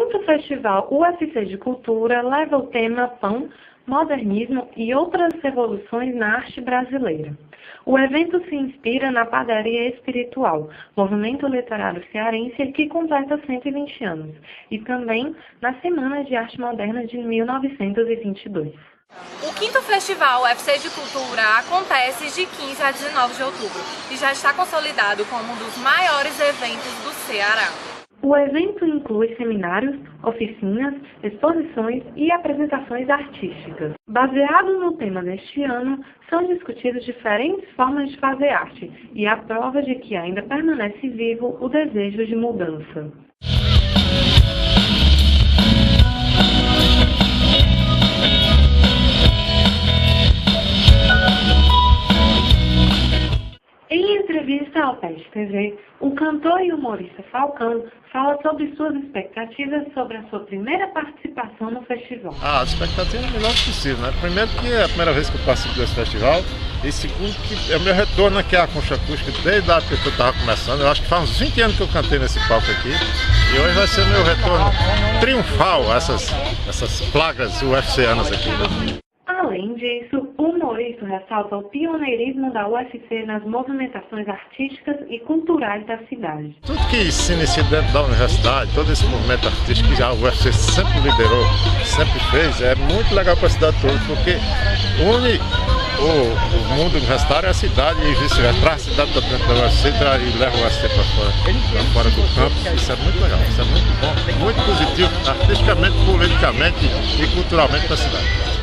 5º Festival UFC de Cultura leva o tema Pão, Modernismo e outras revoluções na arte brasileira. O evento se inspira na Padaria Espiritual, movimento literário cearense que completa 120 anos, e também na Semana de Arte Moderna de 1922. O 5º Festival UFC de Cultura acontece de 15 a 19 de outubro e já está consolidado como um dos maiores eventos do Ceará. O evento inclui seminários, oficinas, exposições e apresentações artísticas. Baseado no tema deste ano, são discutidas diferentes formas de fazer arte e a prova de que ainda permanece vivo o desejo de mudança. Em entrevista ao PET TV, o cantor e humorista Falcão fala sobre suas expectativas sobre a sua primeira participação no festival. A expectativa é a melhor possível, né? Primeiro que é a primeira vez que eu participo desse festival, e segundo que é o meu retorno aqui à Concha Acústica desde a época que eu estava começando. Eu acho que faz uns 20 anos que eu cantei nesse palco aqui, e hoje vai ser o meu retorno triunfal a essas plagas UFCanas aqui. Além disso, o humorista ressalta o pioneirismo da UFC nas movimentações artísticas e culturais da cidade. Tudo que se inicia dentro da universidade, todo esse movimento artístico que a UFC sempre liderou, sempre fez, é muito legal para a cidade toda, porque une o mundo universitário é a cidade e vice-versa. Traz a cidade para dentro da UFC e leva o UFC para fora do campo. Isso é muito legal, isso é muito bom, muito positivo, artisticamente, politicamente e culturalmente para a cidade.